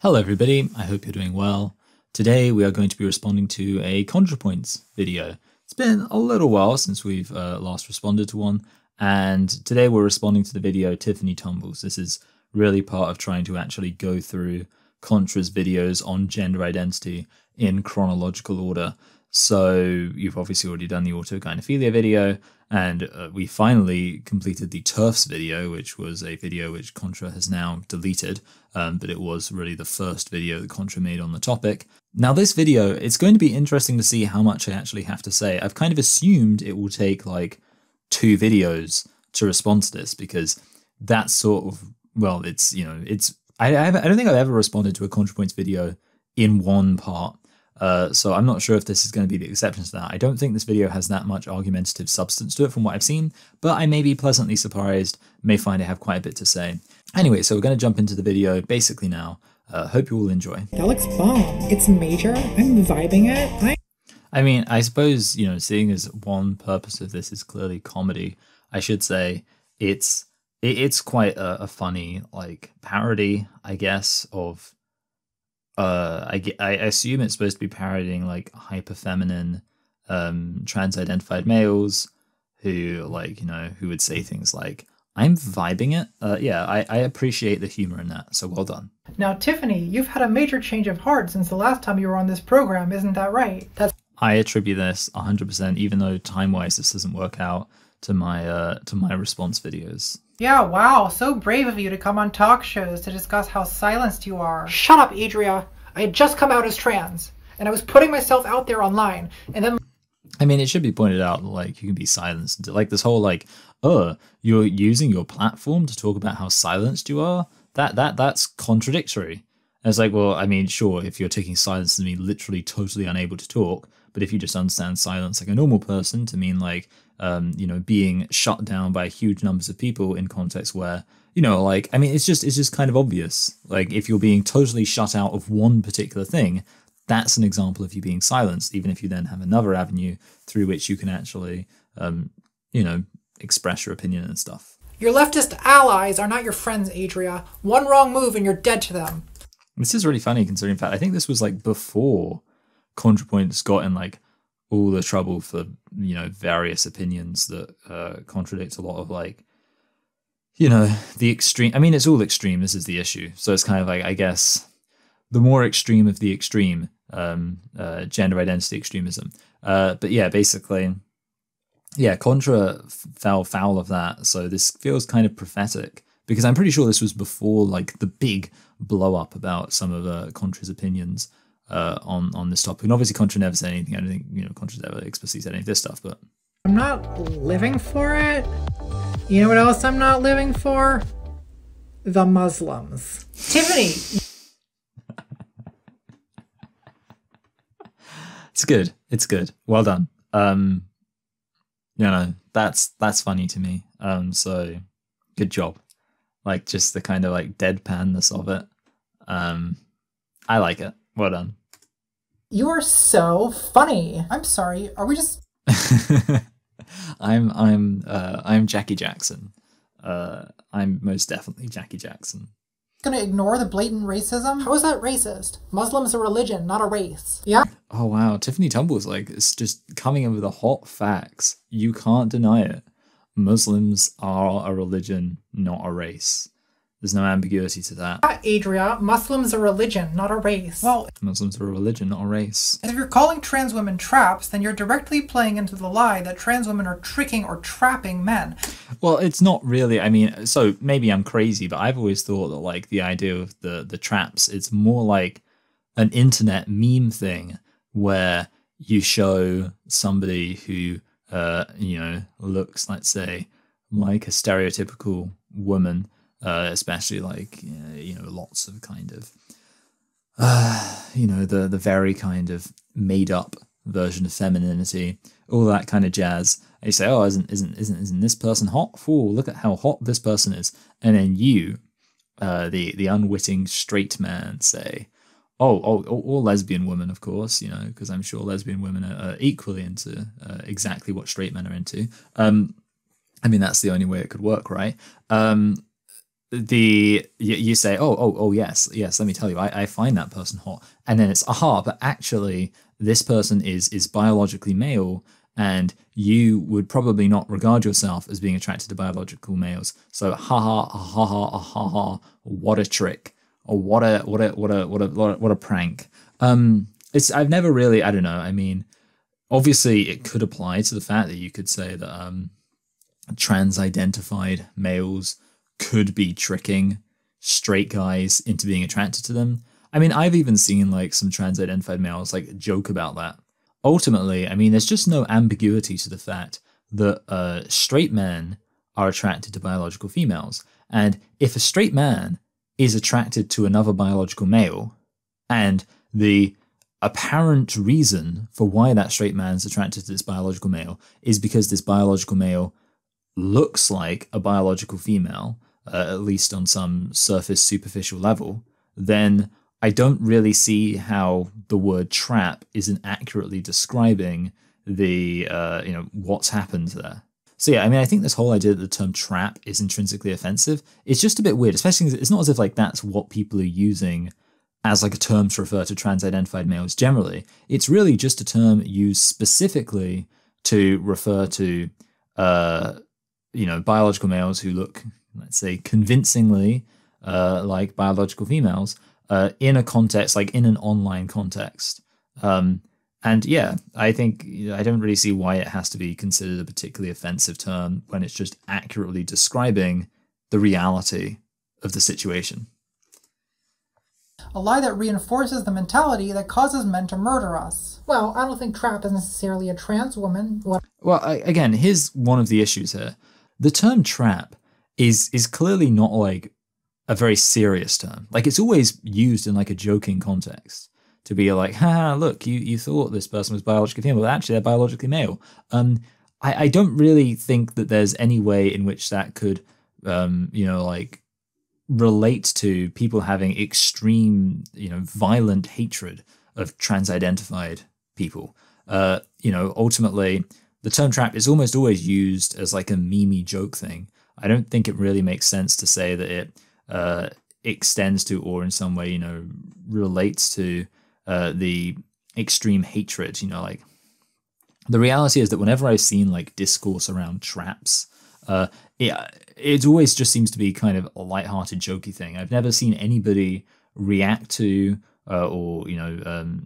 Hello everybody, I hope you're doing well. Today we are going to be responding to a ContraPoints video. It's been a little while since we've last responded to one, and today we're responding to the video Tiffany Tumbles. This is really part of trying to actually go through Contra's videos on gender identity in chronological order. So you've obviously already done the autogynephilia video, and we finally completed the TERFs video, which was a video which Contra has now deleted, but it was really the first video that Contra made on the topic. Now this video, it's going to be interesting to see how much I actually have to say. I've kind of assumed it will take like 2 videos to respond to this, because that's sort of, well, it's, you know, it's, I don't think I've ever responded to a ContraPoints video in one part. So I'm not sure if this is going to be the exception to that. I don't think this video has that much argumentative substance to it from what I've seen, but I may be pleasantly surprised, may find I have quite a bit to say. Anyway, so we're going to jump into the video basically now. Hope you all enjoy. That looks bomb. It's major. I'm vibing it. I mean, I suppose, you know, seeing as one purpose of this is clearly comedy, I should say it's quite a funny, like, parody, I guess, of I assume it's supposed to be parodying like hyper feminine trans-identified males who, like, you know, who would say things like, I'm vibing it. Yeah, I appreciate the humor in that, so well done. Now, Tiffany, you've had a major change of heart since the last time you were on this program, isn't that right? I attribute this 100%, even though time-wise this doesn't work out, to my response videos. Yeah, wow, so brave of you to come on talk shows to discuss how silenced you are. Shut up, Adria. I had just come out as trans, and I was putting myself out there online, and then... I mean, it should be pointed out, like, you can be silenced. Like, this whole, like, you're using your platform to talk about how silenced you are? That's contradictory. And it's like, well, I mean, sure, if you're taking silence to mean literally totally unable to talk, but if you just understand silence like a normal person to mean, like, you know, being shut down by huge numbers of people in contexts where, you know, like, I mean, it's just kind of obvious. Like, if you're being totally shut out of one particular thing, that's an example of you being silenced, even if you then have another avenue through which you can actually, you know, express your opinion and stuff. Your leftist allies are not your friends, Adria. One wrong move and you're dead to them. This is really funny, considering, in fact, I think this was, like, before ContraPoints got in, like, all the trouble for, you know, various opinions that contradict a lot of, like, you know, the extreme. I mean, it's all extreme. This is the issue. So it's kind of like, I guess, the more extreme of the extreme, gender identity extremism. But yeah, basically, yeah, Contra fell foul of that. So this feels kind of prophetic, because I'm pretty sure this was before, like, the big blow up about some of Contra's opinions on this topic. And obviously Contra never said anything. I don't think, you know, Contra's ever explicitly said any of this stuff, but I'm not living for it. You know what else I'm not living for? The Muslims. Tiffany! It's good. It's good. Well done. You know, that's funny to me. So good job. Like, just the kind of, like, deadpanness of it. I like it. Well done. You are so funny. I'm sorry. Are we just... I'm Jackie Jackson. I'm most definitely Jackie Jackson. Gonna ignore the blatant racism? How is that racist? Muslims are a religion, not a race. Yeah? Oh wow, Tiffany Tumbles, like, it's just coming in with the hot facts. You can't deny it. Muslims are a religion, not a race. There's no ambiguity to that. Adria, Muslims are a religion, not a race. Well, Muslims are a religion, not a race. if you're calling trans women traps, then you're directly playing into the lie that trans women are tricking or trapping men. Well, it's not really, I mean, so maybe I'm crazy, but I've always thought that, like, the idea of the traps, it's more like an internet meme thing where you show somebody who, you know, looks, let's say, like a stereotypical woman, especially, like, you know, lots of kind of, you know, the very kind of made up version of femininity, all that kind of jazz. And you say, oh, isn't this person hot? Oh, look at how hot this person is. And then you, the unwitting straight man, say, or lesbian women, of course, you know, because I'm sure lesbian women are equally into exactly what straight men are into. I mean, that's the only way it could work, right? you say, oh yes, let me tell you, I find that person hot, and then it's aha, but actually this person is biologically male, and you would probably not regard yourself as being attracted to biological males. So ha ha ha ha ha ha, what a trick, or what a prank. I've never really, I don't know. I mean, obviously it could apply to the fact that you could say that trans-identified males could be tricking straight guys into being attracted to them. I mean, I've even seen like some trans-identified males like joke about that. Ultimately, I mean, there's just no ambiguity to the fact that straight men are attracted to biological females. And if a straight man is attracted to another biological male, and the apparent reason for why that straight man is attracted to this biological male is because this biological male looks like a biological female, at least on some surface superficial level, then I don't really see how the word trap isn't accurately describing the, what's happened there. So yeah, I mean, I think this whole idea that the term trap is intrinsically offensive is just a bit weird, especially because it's not as if like that's what people are using as like a term to refer to trans-identified males generally. It's really just a term used specifically to refer to, biological males who look, let's say, convincingly like biological females in a context, like in an online context. And yeah, I think I don't really see why it has to be considered a particularly offensive term when it's just accurately describing the reality of the situation. A lie that reinforces the mentality that causes men to murder us. Well, I don't think trap is necessarily a trans woman. Well, again, here's one of the issues here. The term trap is clearly not like a very serious term. Like it's always used in like a joking context to be like, ha, look, you thought this person was biologically female, but actually they're biologically male. I don't really think that there's any way in which that could, relate to people having extreme, violent hatred of trans-identified people. Ultimately, the term trap is almost always used as like a meme joke thing. I don't think it really makes sense to say that it extends to or in some way, relates to the extreme hatred. Like the reality is that whenever I've seen like discourse around traps, it always just seems to be kind of a lighthearted, jokey thing. I've never seen anybody react to or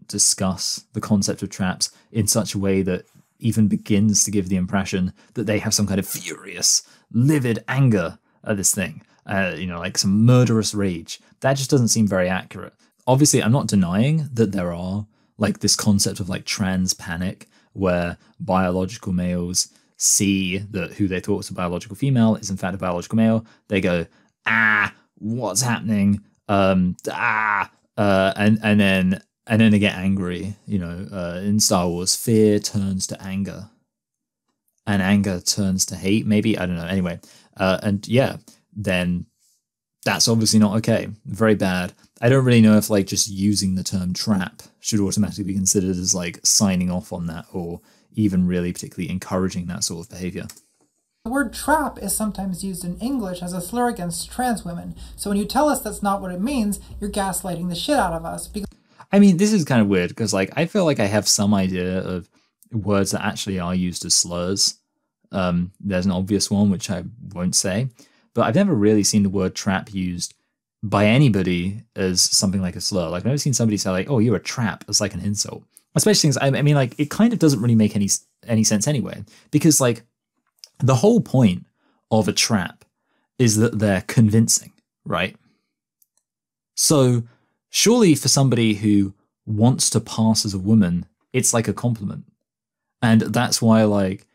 discuss the concept of traps in such a way that even begins to give the impression that they have some kind of furious, livid anger at this thing. Like some murderous rage. That just doesn't seem very accurate. Obviously, I'm not denying that there are like this concept of like trans panic where biological males see that who they thought was a biological female is in fact a biological male. They go, what's happening? And then they get angry. In Star Wars, fear turns to anger, and anger turns to hate. Maybe, I don't know. Anyway, then that's obviously not okay. Very bad. I don't really know if like just using the term trap should automatically be considered as like signing off on that or even really particularly encouraging that sort of behavior. The word trap is sometimes used in English as a slur against trans women. So when you tell us that's not what it means, you're gaslighting the shit out of us. I mean, this is kind of weird because like I feel like I have some idea of words that actually are used as slurs. There's an obvious one, which I won't say, but I've never really seen the word trap used by anybody as something like a slur. Like I've never seen somebody say like, oh, you're a trap as like an insult. Especially things, I mean, like it kind of doesn't really make any sense anyway, because like the whole point of a trap is that they're convincing, right? So surely for somebody who wants to pass as a woman, it's like a compliment. And that's why like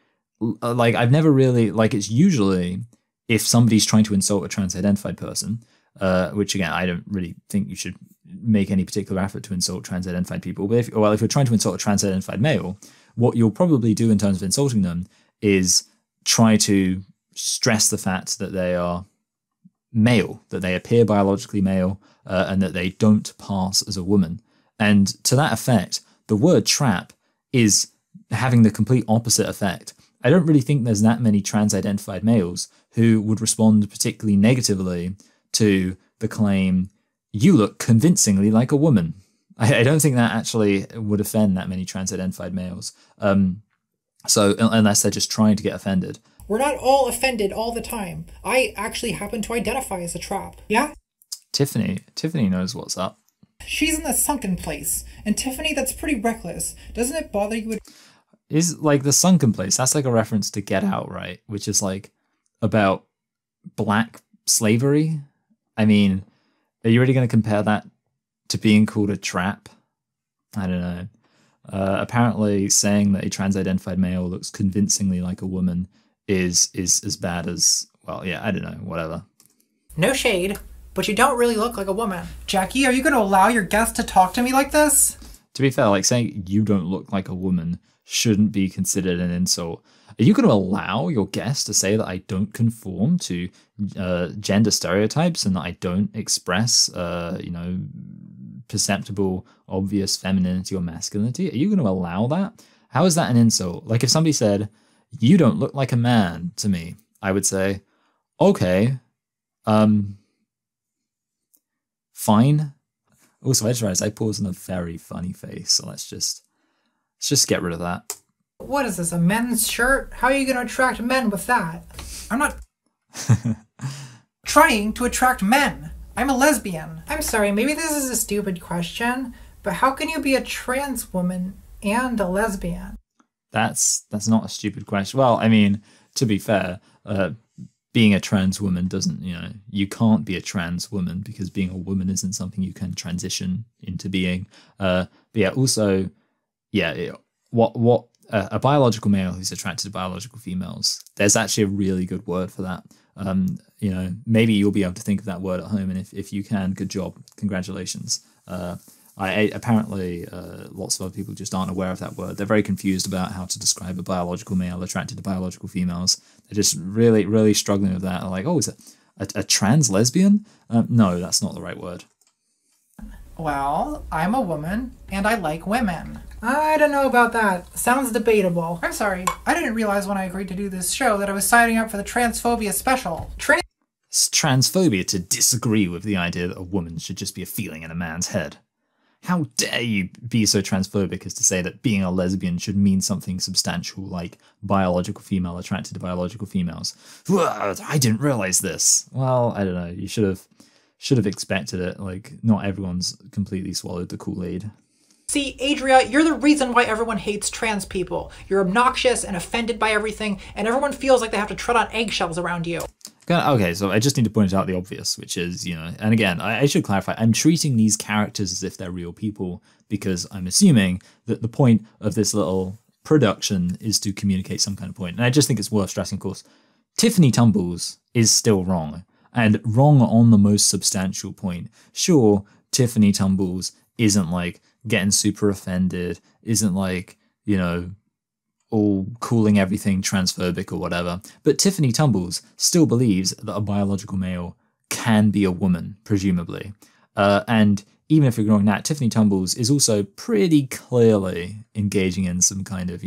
I've never really, like it's usually if somebody's trying to insult a trans-identified person, which again, I don't really think you should make any particular effort to insult trans-identified people. But if you're trying to insult a trans-identified male, what you'll probably do in terms of insulting them is try to stress the fact that they are male, that they appear biologically male, and that they don't pass as a woman. And to that effect, the word trap is having the complete opposite effect. I don't really think there's that many trans-identified males who would respond particularly negatively to the claim, you look convincingly like a woman. I don't think that actually would offend that many trans-identified males. So unless they're just trying to get offended. We're not all offended all the time. I actually happen to identify as a trap. Yeah? Tiffany knows what's up. She's in the sunken place. And Tiffany, that's pretty reckless. Doesn't it bother you? Is like the sunken place, that's like a reference to Get Out, right? Which is like about black slavery. I mean, are you really going to compare that to being called a trap? I don't know. Apparently saying that a trans-identified male looks convincingly like a woman is as bad as, well, yeah, I don't know, whatever. No shade, but you don't really look like a woman. Jackie, are you going to allow your guest to talk to me like this? To be fair, like saying you don't look like a woman shouldn't be considered an insult. Are you going to allow your guest to say that I don't conform to gender stereotypes and that I don't express, perceptible, obvious femininity or masculinity? Are you going to allow that? How is that an insult? Like if somebody said, you don't look like a man to me, I would say, okay, fine. Also, I just realized I paused in a very funny face, so let's just get rid of that. What is this, a men's shirt? How are you going to attract men with that? I'm not trying to attract men. I'm a lesbian. I'm sorry, maybe this is a stupid question, but how can you be a trans woman and a lesbian? That's not a stupid question. Well, I mean, to be fair, being a trans woman doesn't, you can't be a trans woman because being a woman isn't something you can transition into being. But yeah, also, yeah, what a biological male who's attracted to biological females, there's actually a really good word for that. Maybe you'll be able to think of that word at home, and if you can, good job, congratulations. Apparently lots of other people just aren't aware of that word. They're very confused about how to describe a biological male attracted to biological females. They're just really, really struggling with that. They're like, oh, is it a trans lesbian? No, that's not the right word. Well, I'm a woman, and I like women. I don't know about that. Sounds debatable. I'm sorry. I didn't realize when I agreed to do this show that I was signing up for the transphobia special. It's transphobia to disagree with the idea that a woman should just be a feeling in a man's head. How dare you be so transphobic as to say that being a lesbian should mean something substantial like biological female attracted to biological females? I didn't realize this. Well, I don't know. You should have expected it. Like, not everyone's completely swallowed the Kool-Aid. See, Adria, you're the reason why everyone hates trans people. You're obnoxious and offended by everything, and everyone feels like they have to tread on eggshells around you. Okay, so I just need to point out the obvious, which is, and again, I should clarify, I'm treating these characters as if they're real people because I'm assuming that the point of this little production is to communicate some kind of point. And I just think it's worth stressing, of course, Tiffany Tumbles is still wrong, and wrong on the most substantial point. Sure, Tiffany Tumbles isn't like getting super offended, isn't like, all calling everything transphobic or whatever. But Tiffany Tumbles still believes that a biological male can be a woman, presumably. And even if ignoring that, Tiffany Tumbles is also pretty clearly engaging in some kind of,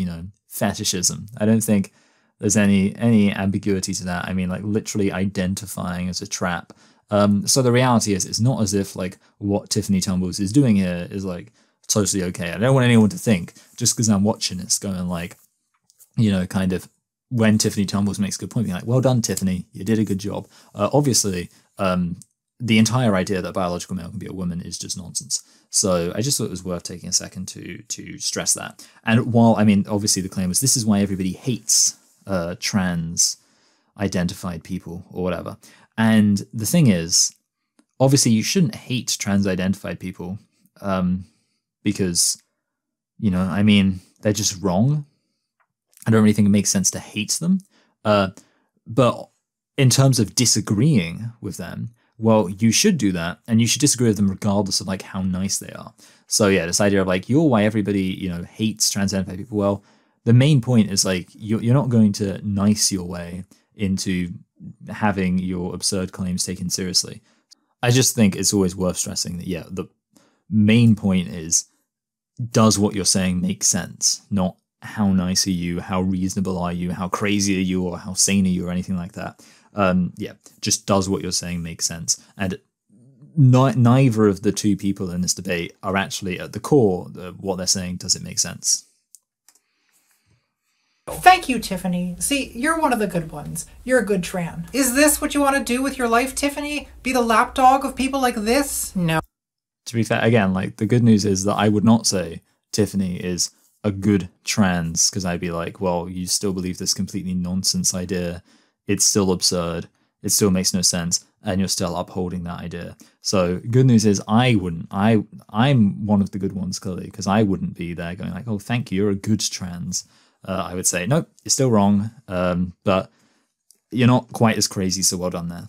fetishism. I don't think there's any ambiguity to that. I mean, like literally identifying as a trap. So the reality is, it's not as if like what Tiffany Tumbles is doing here is like totally okay. I don't want anyone to think just because I'm watching this going like, kind of when Tiffany Tumbles makes a good point, being like, well done, Tiffany, you did a good job. Obviously, the entire idea that a biological male can be a woman is just nonsense. So I just thought it was worth taking a second to stress that. And while, I mean, obviously the claim was this is why everybody hates trans identified people or whatever. And the thing is, obviously you shouldn't hate trans identified people because, I mean, they're just wrong. I don't really think it makes sense to hate them. But in terms of disagreeing with them, well, you should do that, and you should disagree with them regardless of like how nice they are. So yeah, this idea of like, you're why everybody, hates trans-identified people. Well, the main point is like, you're not going to nice your way into having your absurd claims taken seriously. I just think it's always worth stressing that, yeah, the main point is, does what you're saying make sense? Not how nice are you, how reasonable are you, how crazy are you, or how sane are you, or anything like that. yeah, just does what you're saying make sense. And neither of the two people in this debate are actually at the core of what they're saying. Does it make sense? Thank you, Tiffany. See, you're one of the good ones. You're a good tran. Is this what you want to do with your life, Tiffany? Be the lapdog of people like this? No. To be fair, again, like, the good news is that I would not say Tiffany is a good trans, because I'd be like, well, you still believe this completely nonsense idea. It's still absurd. It still makes no sense. And you're still upholding that idea. So good news is I wouldn't. I'm one of the good ones, clearly, because I wouldn't be there going like, oh, thank you, you're a good trans. I would say, nope, you're still wrong, but you're not quite as crazy, so well done there.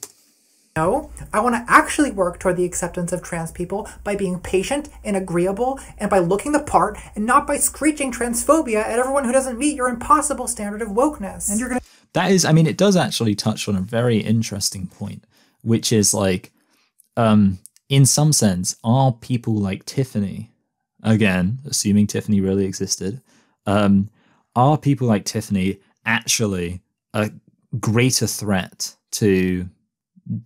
No, I want to actually work toward the acceptance of trans people by being patient and agreeable and by looking the part and not by screeching transphobia at everyone who doesn't meet your impossible standard of wokeness. And you're gonna... That is, I mean, it does actually touch on a very interesting point, which is like, in some sense, are people like Tiffany, again, assuming Tiffany really existed, are people like Tiffany actually a greater threat to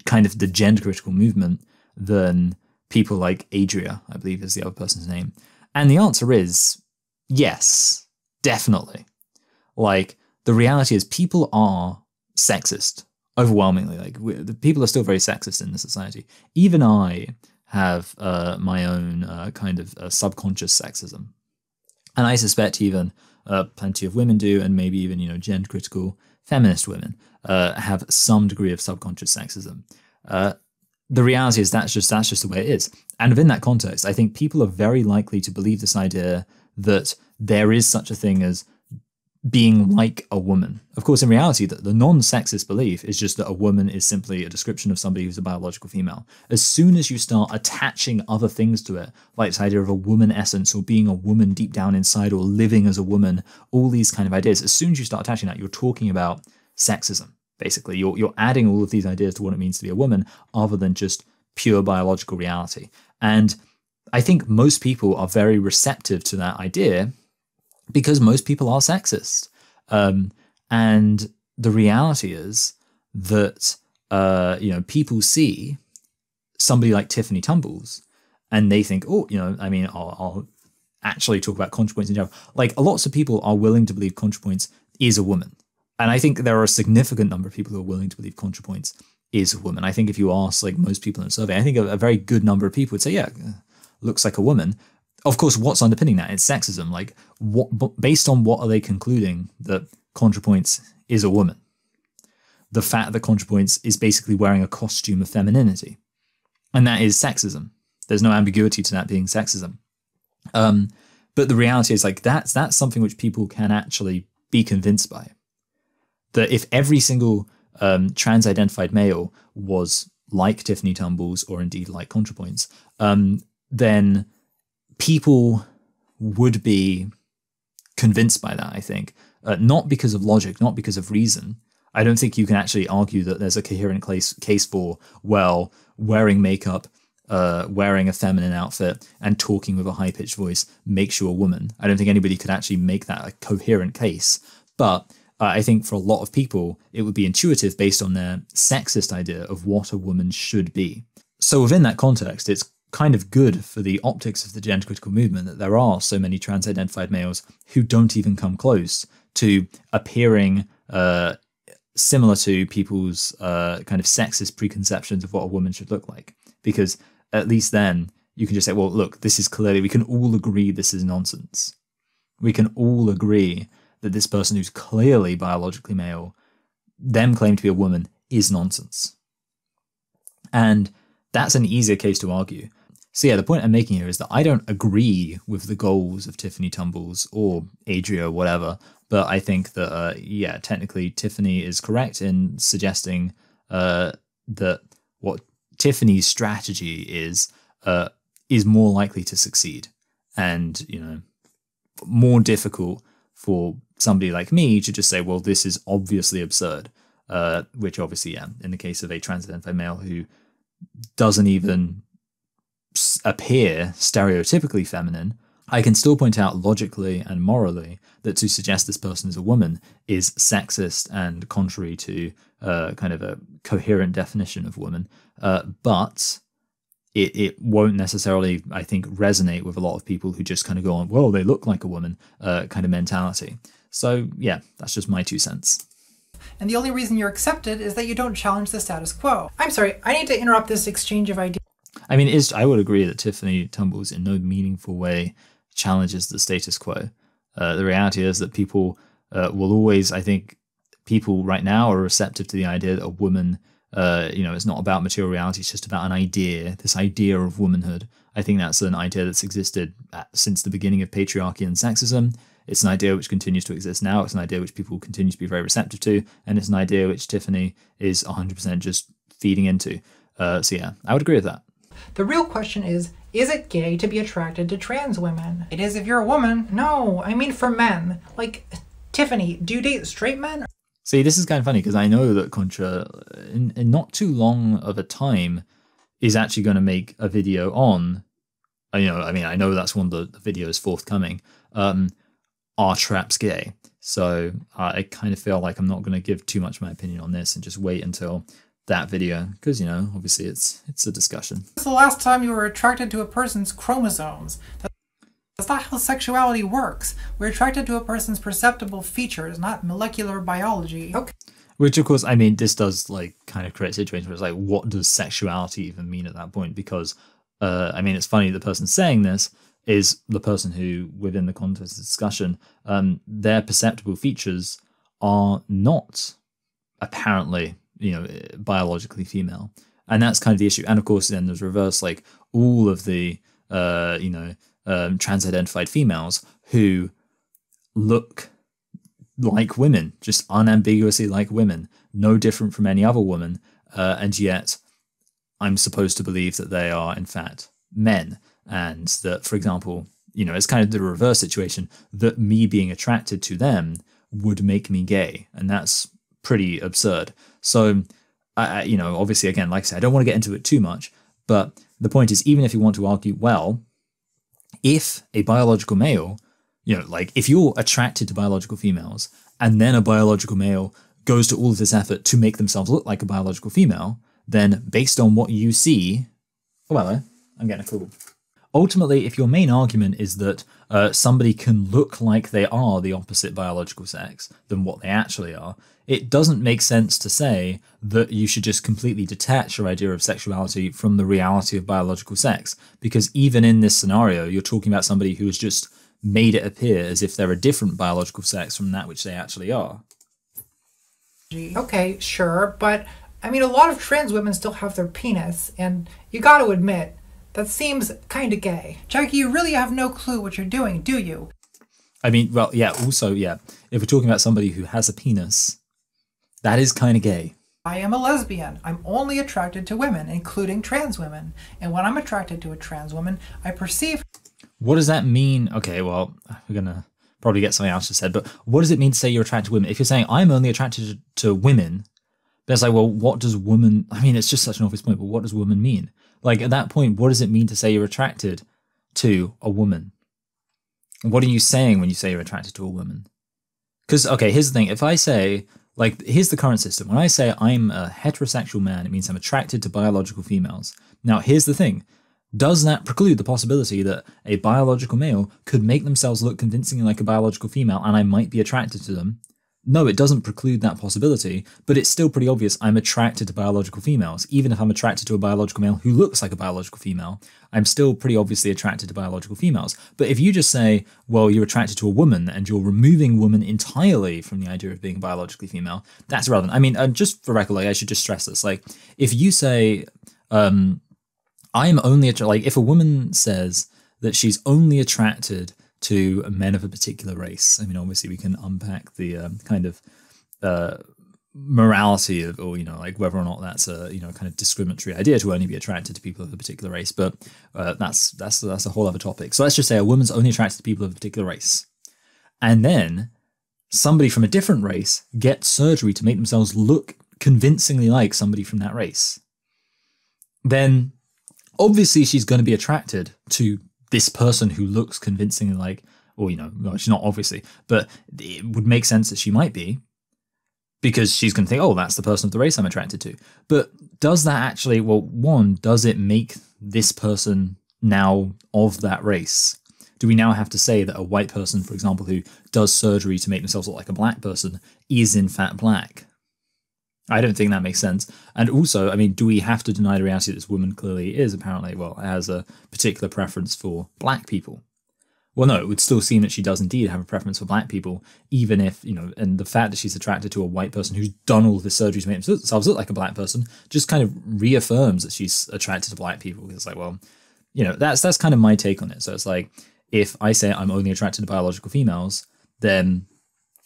kind of the gender critical movement than people like Adria, I believe is the other person's name? And the answer is yes, definitely. Like, the reality is people are sexist overwhelmingly. Like, the people are still very sexist in the society. Even I have my own kind of subconscious sexism. And I suspect even plenty of women do, and maybe even, you know, gender critical feminist women have some degree of subconscious sexism. The reality is that's just the way it is. And within that context, I think people are very likely to believe this idea that there is such a thing as being like a woman. Of course, in reality, the non-sexist belief is just that a woman is simply a description of somebody who's a biological female. As soon as you start attaching other things to it, like this idea of a woman essence or being a woman deep down inside or living as a woman, all these kind of ideas, as soon as you start attaching that, you're talking about sexism, basically. You're adding all of these ideas to what it means to be a woman other than just pure biological reality. And I think most people are very receptive to that idea because most people are sexist. And the reality is that, you know, people see somebody like Tiffany Tumbles and they think, oh, you know, I mean, I'll actually talk about ContraPoints in general. Like, lots of people are willing to believe ContraPoints is a woman. And I think there are a significant number of people who are willing to believe ContraPoints is a woman. I think if you ask like most people in a survey, I think a very good number of people would say, yeah, looks like a woman. Of course, what's underpinning that? It's sexism. Like, based on what are they concluding that ContraPoints is a woman? The fact that ContraPoints is basically wearing a costume of femininity. And that is sexism. There's no ambiguity to that being sexism. But the reality is, like, that's something which people can actually be convinced by. That if every single trans-identified male was like Tiffany Tumbles or indeed like ContraPoints, then people would be convinced by that, I think. Not because of logic, not because of reason. I don't think you can actually argue that there's a coherent case for, well, wearing makeup, wearing a feminine outfit, and talking with a high-pitched voice makes you a woman. I don't think anybody could actually make that a coherent case. But I think for a lot of people, it would be intuitive based on their sexist idea of what a woman should be. So within that context, it's kind of good for the optics of the gender critical movement that there are so many trans-identified males who don't even come close to appearing similar to people's kind of sexist preconceptions of what a woman should look like. Because at least then you can just say, well, look, this is clearly, we can all agree this is nonsense. We can all agree that this person who's clearly biologically male, them claiming to be a woman, is nonsense. And that's an easier case to argue. So yeah, the point I'm making here is that I don't agree with the goals of Tiffany Tumbles or Adria or whatever, but I think that, yeah, technically Tiffany is correct in suggesting that what Tiffany's strategy is more likely to succeed and, you know, more difficult for somebody like me to just say, well, this is obviously absurd, which obviously, yeah, in the case of a trans-identified male who doesn't even appear stereotypically feminine, I can still point out logically and morally that to suggest this person is a woman is sexist and contrary to kind of a coherent definition of woman. But it won't necessarily, I think, resonate with a lot of people who just kind of go on, well, they look like a woman kind of mentality. So yeah, that's just my 2 cents. And the only reason you're accepted is that you don't challenge the status quo. I'm sorry, I need to interrupt this exchange of ideas. I mean, I would agree that Tiffany Tumbles in no meaningful way challenges the status quo. The reality is that people will always, I think, people right now are receptive to the idea that a woman, it's not about material reality, it's just about an idea, this idea of womanhood. I think that's an idea that's existed since the beginning of patriarchy and sexism. It's an idea which continues to exist now. It's an idea which people continue to be very receptive to. And it's an idea which Tiffany is 100% just feeding into. So yeah, I would agree with that. The real question is it gay to be attracted to trans women? It is if you're a woman. No, I mean for men. Like, Tiffany, do you date straight men? See, this is kind of funny because I know that Contra, in not too long of a time, is actually going to make a video on, I know that's one of the videos forthcoming, are traps gay? So I kind of feel like I'm not going to give too much of my opinion on this and just wait until that video, because, obviously it's a discussion. When's the last time you were attracted to a person's chromosomes? That's not how sexuality works. We're attracted to a person's perceptible features, not molecular biology. Okay. Which, of course, this does kind of create situations where it's like, what does sexuality even mean at that point? Because, it's funny, the person saying this is the person who, within the context of discussion, their perceptible features are not apparently, biologically female. And that's kind of the issue. And of course, then there's reverse, all of the, trans-identified females who look like women, just unambiguously like women, no different from any other woman, and yet I'm supposed to believe that they are, in fact, men. And that, for example, it's kind of the reverse situation, that me being attracted to them would make me gay. And that's pretty absurd. So, obviously, again, like I said, I don't want to get into it too much, but the point is, even if you want to argue, well, if a biological male, if you're attracted to biological females and then a biological male goes to all of this effort to make themselves look like a biological female, then based on what you see, oh, hello, I'm getting a call. Ultimately, if your main argument is that somebody can look like they are the opposite biological sex than what they actually are, it doesn't make sense to say that you should just completely detach your idea of sexuality from the reality of biological sex. Because even in this scenario, you're talking about somebody who has just made it appear as if they're a different biological sex from that which they actually are. Okay, sure, but a lot of trans women still have their penis, and you gotta admit, that seems kinda gay. Jackie, you really have no clue what you're doing, do you? Well, yeah, also, yeah, if we're talking about somebody who has a penis, that is kinda gay. I am a lesbian. I'm only attracted to women, including trans women. And when I'm attracted to a trans woman, I perceive... What does that mean? Okay, well, we're gonna probably get something else to said, but what does it mean to say you're attracted to women? If you're saying, I'm only attracted to women, then it's like, well, what does woman... it's just such an obvious point, but what does woman mean? At that point, what does it mean to say you're attracted to a woman? What are you saying when you say you're attracted to a woman? Because, okay, here's the thing. If I say, here's the current system. When I say I'm a heterosexual man, it means I'm attracted to biological females. Now, here's the thing. Does that preclude the possibility that a biological male could make themselves look convincingly like a biological female and I might be attracted to them? No, it doesn't preclude that possibility, but it's still pretty obvious I'm attracted to biological females. Even if I'm attracted to a biological male who looks like a biological female, I'm still pretty obviously attracted to biological females. But if you just say, well, you're attracted to a woman and you're removing woman entirely from the idea of being biologically female, that's irrelevant. Just for record, I should just stress this. If you say, I'm only, if a woman says that she's only attracted to men of a particular race. Obviously we can unpack the kind of morality of, or whether or not that's a kind of discriminatory idea to only be attracted to people of a particular race. But that's a whole other topic. So let's just say a woman's only attracted to people of a particular race, and then somebody from a different race gets surgery to make themselves look convincingly like somebody from that race. Then obviously she's going to be attracted to this person who looks convincingly like, or, you know, well, she's not obviously, but it would make sense that she might be, because she's going to think, oh, that's the person of the race I'm attracted to. But does that actually, well, one, does it make this person now of that race? Do we now have to say that a white person, for example, who does surgery to make themselves look like a black person is in fact black? I don't think that makes sense. And also, I mean, do we have to deny the reality that this woman clearly is apparently, well, has a particular preference for black people? Well, no, it would still seem that she does indeed have a preference for black people, even if, you know, and the fact that she's attracted to a white person who's done all this surgery to make themselves look like a black person just kind of reaffirms that she's attracted to black people. It's like, well, you know, that's kind of my take on it. So it's like, if I say I'm only attracted to biological females, then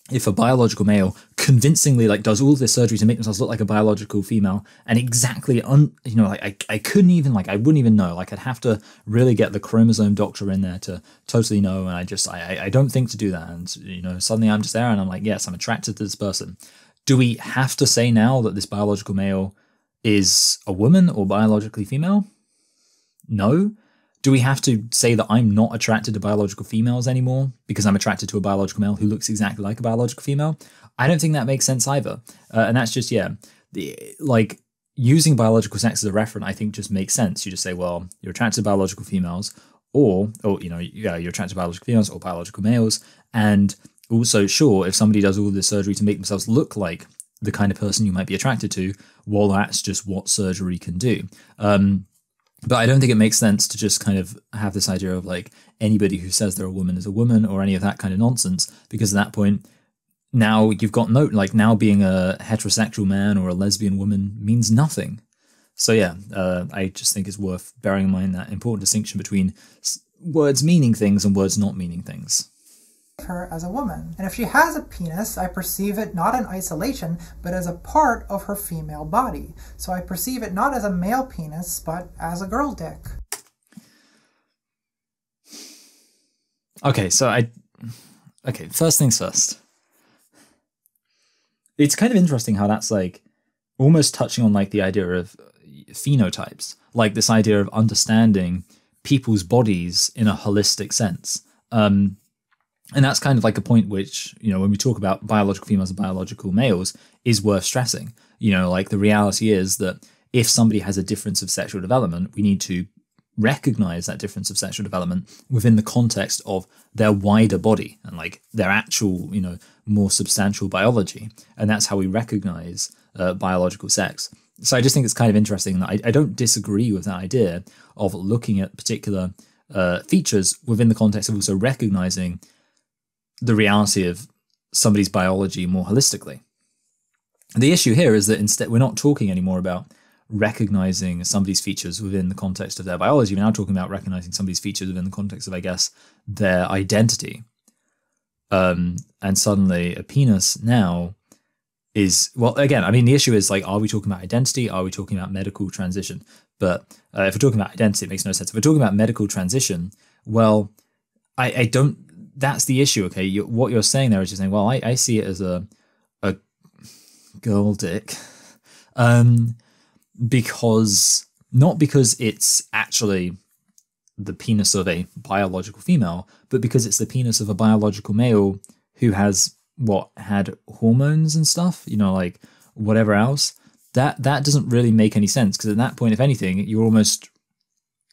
if a biological male convincingly like does all this surgery to make themselves look like a biological female and exactly, you know, like I couldn't even, like, I wouldn't even know, like I'd have to really get the chromosome doctor in there to totally know. And I don't think to do that. And, you know, suddenly I'm just there and I'm like, yes, I'm attracted to this person. Do we have to say now that this biological male is a woman or biologically female? No. Do we have to say that I'm not attracted to biological females anymore because I'm attracted to a biological male who looks exactly like a biological female? I don't think that makes sense either. And that's just, yeah, like using biological sex as a referent, I think just makes sense. You just say, well, you're attracted to biological females or you know, yeah, you're attracted to biological females or biological males. And also, sure, if somebody does all this surgery to make themselves look like the kind of person you might be attracted to, well, that's just what surgery can do. But I don't think it makes sense to just kind of have this idea of like anybody who says they're a woman is a woman or any of that kind of nonsense, because at that point, now you've got no, like now being a heterosexual man or a lesbian woman means nothing. So yeah, I just think it's worth bearing in mind that important distinction between words meaning things and words not meaning things. Her as a woman, and if she has a penis, I perceive it not in isolation but as a part of her female body. So I perceive it not as a male penis but as a girl dick. Okay, first things first. It's kind of interesting how that's like almost touching on like the idea of phenotypes, like this idea of understanding people's bodies in a holistic sense. And that's kind of like a point which, you know, when we talk about biological females and biological males is worth stressing. You know, like the reality is that if somebody has a difference of sexual development, we need to recognize that difference of sexual development within the context of their wider body and like their actual, you know, more substantial biology. And that's how we recognize biological sex. So I just think it's kind of interesting that I don't disagree with that idea of looking at particular features within the context of also recognizing the reality of somebody's biology more holistically. The issue here is that instead we're not talking anymore about recognizing somebody's features within the context of their biology. We're now talking about recognizing somebody's features within the context of, I guess, their identity. And suddenly a penis now is, well, again, I mean, the issue is like, are we talking about identity? Are we talking about medical transition? But if we're talking about identity, it makes no sense. If we're talking about medical transition, well, I don't, that's the issue, okay? What you're saying there is just saying, well, I see it as a girl dick, because, not because it's actually the penis of a biological female, but because it's the penis of a biological male who has, had hormones and stuff, you know, like whatever else. That doesn't really make any sense, because at that point, if anything, you're almost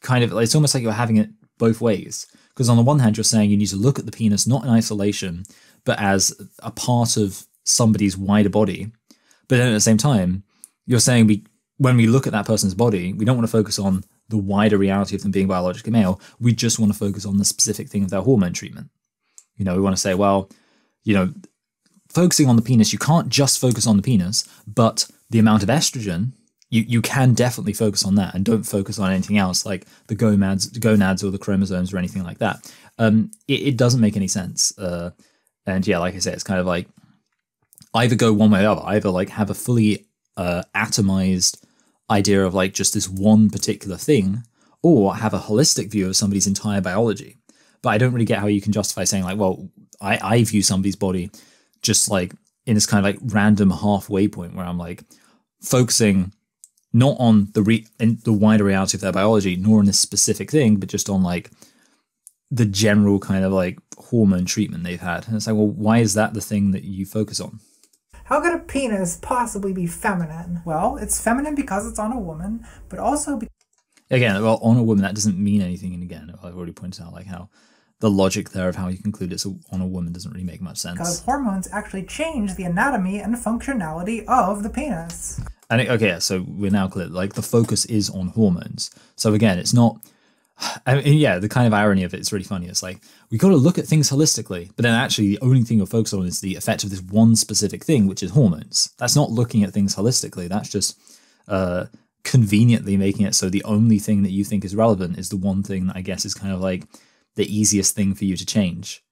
kind of, it's almost like you're having it both ways. Because on the one hand, you're saying you need to look at the penis not in isolation, but as a part of somebody's wider body. But then at the same time, you're saying when we look at that person's body, we don't want to focus on the wider reality of them being biologically male. We just want to focus on the specific thing of their hormone treatment. You know, we want to say, well, you know, focusing on the penis, you can't just focus on the penis, but the amount of estrogen, you can definitely focus on that, and don't focus on anything else like the gonads or the chromosomes or anything like that. It doesn't make any sense. And yeah, like I say, it's kind of like either go one way or the other. Either like have a fully atomized idea of like just this one particular thing, or have a holistic view of somebody's entire biology. But I don't really get how you can justify saying like, well, I view somebody's body just like in this kind of like random halfway point where I'm like focusing not on the wider reality of their biology, nor on this specific thing, but just on like the general kind of like hormone treatment they've had. And it's like, well, why is that the thing that you focus on? How could a penis possibly be feminine? Well, it's feminine because it's on a woman, but also again, well, on a woman, that doesn't mean anything. And again, I've already pointed out like how the logic there of how you conclude it's on a woman doesn't really make much sense. Because hormones actually change the anatomy and functionality of the penis. And okay, so we're now clear. Like the focus is on hormones. So again, it's not. I mean, yeah, the kind of irony of it is really funny. It's like we got to look at things holistically, but then actually the only thing you're focused on is the effect of this one specific thing, which is hormones. That's not looking at things holistically. That's just conveniently making it so the only thing that you think is relevant is the one thing that I guess is kind of like the easiest thing for you to change.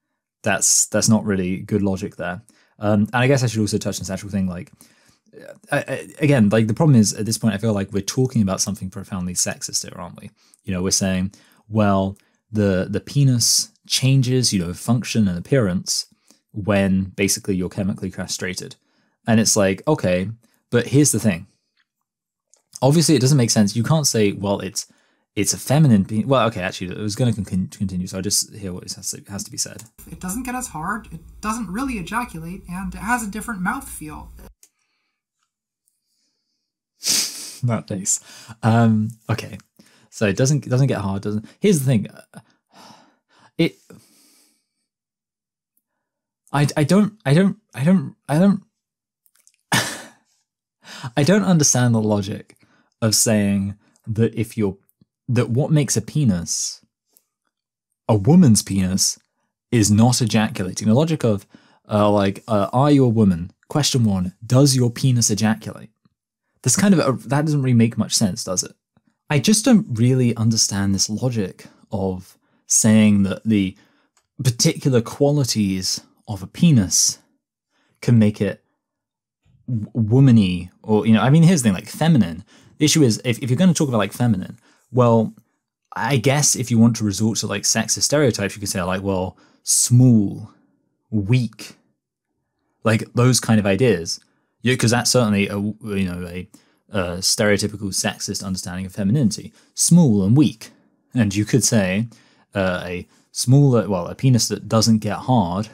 That's not really good logic there. And I guess I should also touch on this actual thing. Like again, like the problem is at this point, I feel like we're talking about something profoundly sexist here, aren't we? You know, we're saying, well, the penis changes, you know, function and appearance when basically you're chemically castrated. And it's like, okay, but here's the thing. Obviously, it doesn't make sense. You can't say, well, it's a feminine penis. Well, okay, actually, it was going to continue, so I'll just hear what has to be said. It doesn't get as hard, it doesn't really ejaculate, and it has a different mouthfeel. That nice. Okay. So it doesn't get hard, doesn't. Here's the thing. I don't understand the logic of saying that what makes a penis, a woman's penis, is not ejaculating. The logic of are you a woman? Question 1, does your penis ejaculate? This kind of that doesn't really make much sense, does it? I just don't really understand this logic of saying that the particular qualities of a penis can make it womany, or, you know, I mean, here's the thing, like feminine. The issue is, if you're going to talk about like feminine, well, I guess if you want to resort to like sexist stereotypes, you could say like, well, small, weak, like those kind of ideas. Yeah, because that's certainly a stereotypical sexist understanding of femininity, small and weak. And you could say a penis that doesn't get hard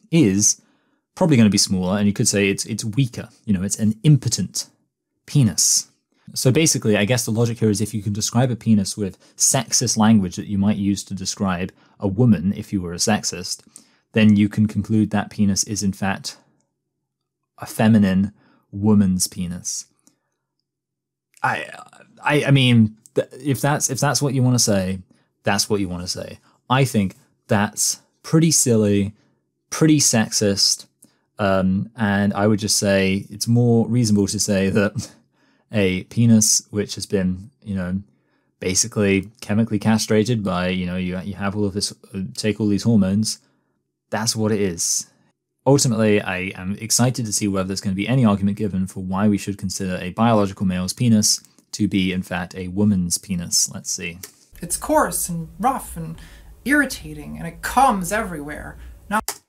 is probably going to be smaller, and you could say it's weaker. You know, it's an impotent penis. So basically, I guess the logic here is if you can describe a penis with sexist language that you might use to describe a woman if you were a sexist, then you can conclude that penis is in fact a feminine woman's penis. I mean, if that's what you want to say, that's what you want to say. I think that's pretty silly, pretty sexist, and I would just say it's more reasonable to say that a penis which has been, you know, basically chemically castrated by, you know, you have all of this, take all these hormones, that's what it is. Ultimately, I am excited to see whether there's going to be any argument given for why we should consider a biological male's penis to be, in fact, a woman's penis. Let's see. It's coarse and rough and irritating, and it comes everywhere. Not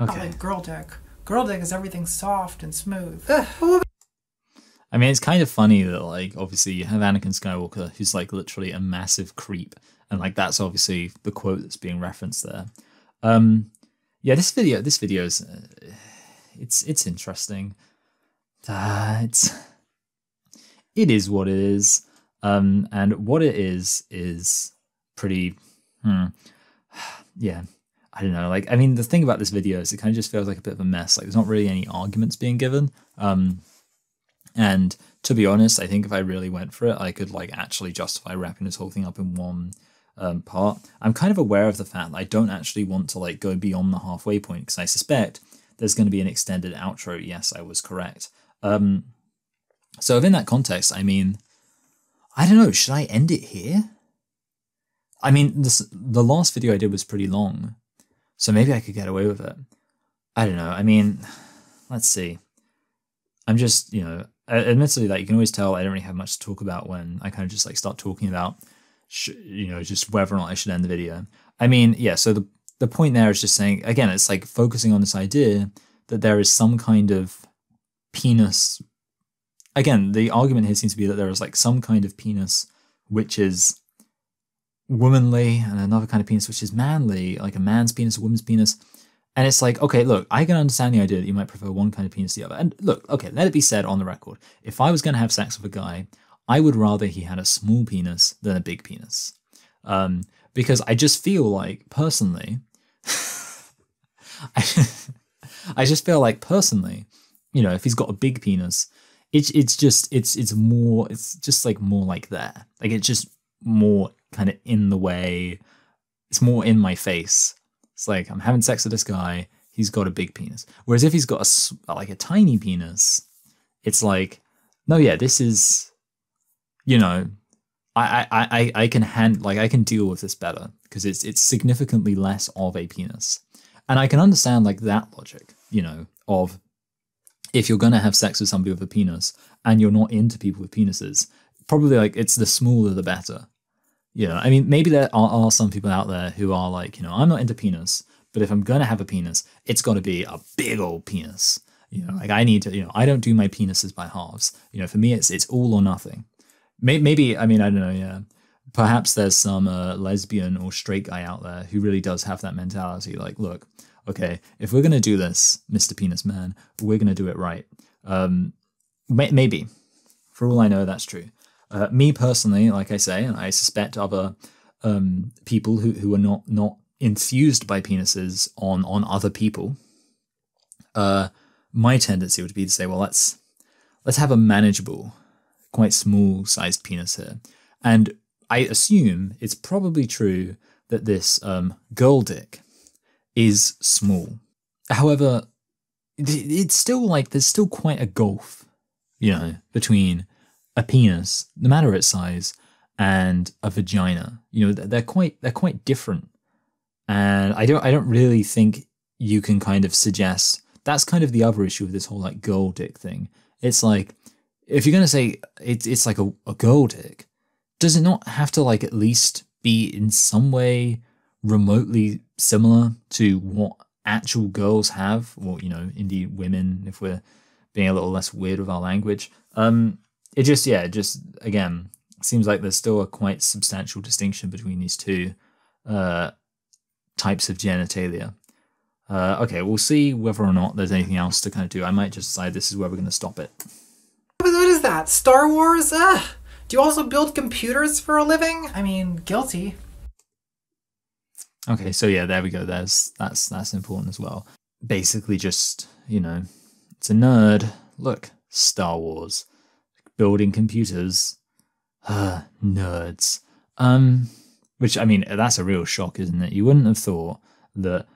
like girl dick. Girl dick is everything soft and smooth. I mean, it's kind of funny that, like, obviously you have Anakin Skywalker, who's, like, literally a massive creep. And, like, that's obviously the quote that's being referenced there. Yeah, this video is, it's interesting. It is what it is. And what it is pretty, yeah, I don't know. Like, I mean, the thing about this video is it kind of just feels like a bit of a mess. Like, there's not really any arguments being given. And to be honest, I think if I really went for it, I could, like, actually justify wrapping this whole thing up in one part. I'm kind of aware of the fact that I don't actually want to, like, go beyond the halfway point, because I suspect there's going to be an extended outro. Yes, I was correct. So within that context, I mean, I don't know, should I end it here? I mean, the last video I did was pretty long, so maybe I could get away with it. I don't know. I mean, let's see. I'm just, you know, admittedly, like, you can always tell I don't really have much to talk about when I kind of just, like, start talking about, you know, just whether or not I should end the video. I mean, yeah, so the point there is just saying, again, it's like focusing on this idea that there is some kind of penis. Again, the argument here seems to be that there is, like, some kind of penis which is womanly, and another kind of penis which is manly, like a man's penis, a woman's penis. And it's like, okay, look, I can understand the idea that you might prefer one kind of penis to the other. And look, okay, let it be said on the record. If I was going to have sex with a guy, I would rather he had a small penis than a big penis. Because I just feel like, personally, I just feel like, personally, you know, if he's got a big penis, it's just like more like there. Like, it's just more kind of in the way. It's more in my face. It's like, I'm having sex with this guy, he's got a big penis. Whereas if he's got a tiny penis, it's like, no, yeah, this is, you know, I can deal with this better because it's significantly less of a penis. And I can understand like that logic, you know, of if you're going to have sex with somebody with a penis and you're not into people with penises, probably like it's the smaller the better. You know, I mean, maybe there are some people out there who are like, you know, I'm not into penis, but if I'm going to have a penis, it's got to be a big old penis. You know, like I need to, you know, I don't do my penises by halves. You know, for me, it's all or nothing. Maybe, I mean, I don't know, yeah. Perhaps there's some lesbian or straight guy out there who really does have that mentality. Like, look, okay, if we're going to do this, Mr. Penis Man, we're going to do it right. Maybe. For all I know, that's true. Me personally, like I say, and I suspect other people who are not enthused by penises on other people, my tendency would be to say, well, let's have a manageable, quite small sized penis here. And I assume it's probably true that this girl dick is small. However, it's still like there's still quite a gulf, you know, between a penis, no matter its size, and a vagina. You know, they're quite different. And I don't really think you can kind of suggest that's kind of the other issue with this whole like girl dick thing. It's like, if you're gonna say it's like a girl dick, does it not have to like at least be in some way remotely similar to what actual girls have, or, you know, indeed women, if we're being a little less weird with our language? It just again seems like there's still a quite substantial distinction between these two types of genitalia. Okay, we'll see whether or not there's anything else to kind of do. I might just decide this is where we're going to stop it. What is that? Star Wars? Do you also build computers for a living? I mean, guilty. Okay, so yeah, there we go. That's important as well. Basically, just, you know, it's a nerd. Look, Star Wars. Building computers. Nerds. Which, I mean, that's a real shock, isn't it? You wouldn't have thought that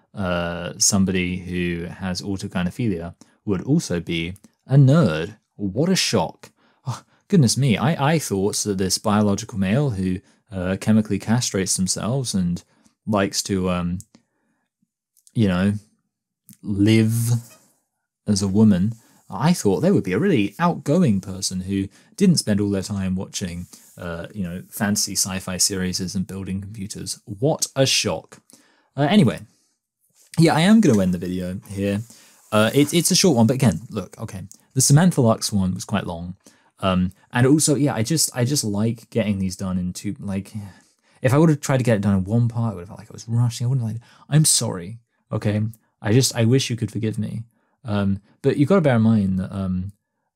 somebody who has autogynephilia would also be a nerd. What a shock. Oh, goodness me, I thought that this biological male who chemically castrates themselves and likes to, you know, live as a woman, I thought they would be a really outgoing person who didn't spend all their time watching, you know, fantasy sci-fi series and building computers. What a shock. Anyway, yeah, I am going to end the video here. It's a short one, but again, look, okay, the Samantha Lux one was quite long. And also, yeah, I just like getting these done in two, like, if I would have tried to get it done in one part, I would have felt like I was rushing. I wouldn't have, like, I'm sorry, okay? I wish you could forgive me. But you've got to bear in mind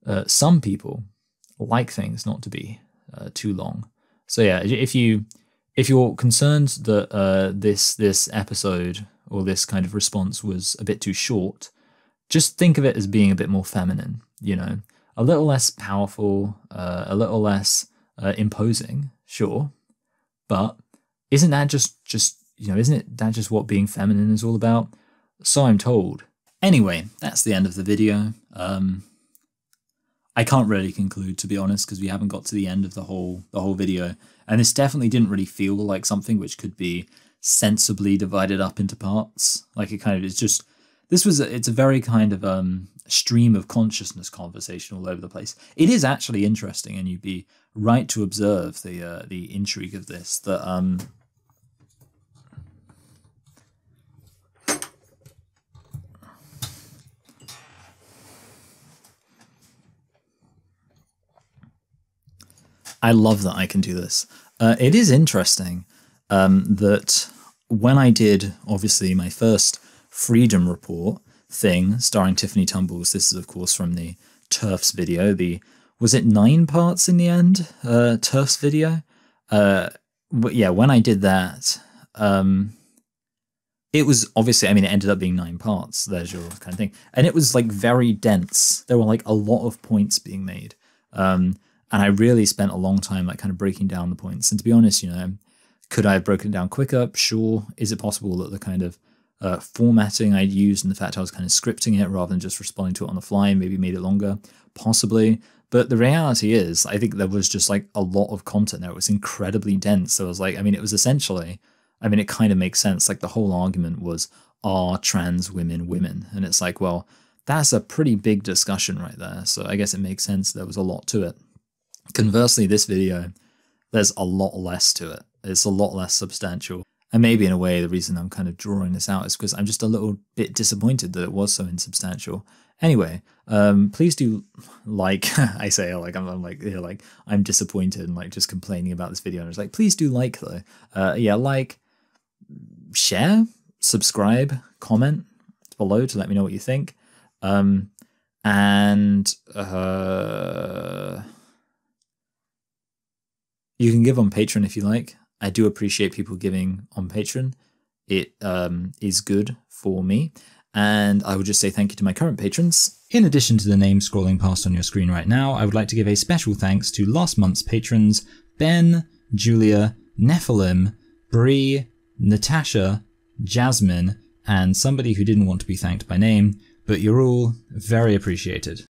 that some people like things not to be too long. So yeah, if you're concerned that this episode or this kind of response was a bit too short, just think of it as being a bit more feminine, you know, a little less powerful, a little less imposing, sure, but isn't that just you know, isn't that just what being feminine is all about? So I'm told. Anyway, that's the end of the video. I can't really conclude, to be honest, because we haven't got to the end of the whole video, and this definitely didn't really feel like something which could be sensibly divided up into parts. Like, it kind of is just, it's a very kind of stream of consciousness conversation all over the place. It is actually interesting, and you'd be right to observe the intrigue of this, that I love that I can do this. It is interesting that when I did, obviously, my first Freedom Report thing starring Tiffany Tumbles, this is, of course, from the TERFs video, was it 9 parts in the end? TERFs video? Yeah, when I did that, it was obviously, I mean, it ended up being 9 parts. There's your kind of thing. And it was like very dense. There were like a lot of points being made. And I really spent a long time like kind of breaking down the points. And to be honest, you know, could I have broken it down quicker? Sure. Is it possible that the kind of formatting I'd used and the fact I was kind of scripting it rather than just responding to it on the fly maybe made it longer? Possibly. But the reality is, I think there was just like a lot of content there. It was incredibly dense. So I was like, I mean, it was essentially, I mean, it kind of makes sense. Like the whole argument was, are trans women women? And it's like, well, that's a pretty big discussion right there. So I guess it makes sense there was a lot to it. Conversely, this video, there's a lot less to it. It's a lot less substantial. And maybe in a way, the reason I'm kind of drawing this out is because I'm just a little bit disappointed that it was so insubstantial. Anyway, please do like, I say like, I'm like, you know, like I'm disappointed and like just complaining about this video. And it's like, please do like though. Yeah, like, share, subscribe, comment below to let me know what you think. And you can give on Patreon if you like. I do appreciate people giving on Patreon. It is good for me. And I would just say thank you to my current patrons. In addition to the names scrolling past on your screen right now, I would like to give a special thanks to last month's patrons, Ben, Julia, Nephilim, Bree, Natasha, Jasmine, and somebody who didn't want to be thanked by name, but you're all very appreciated.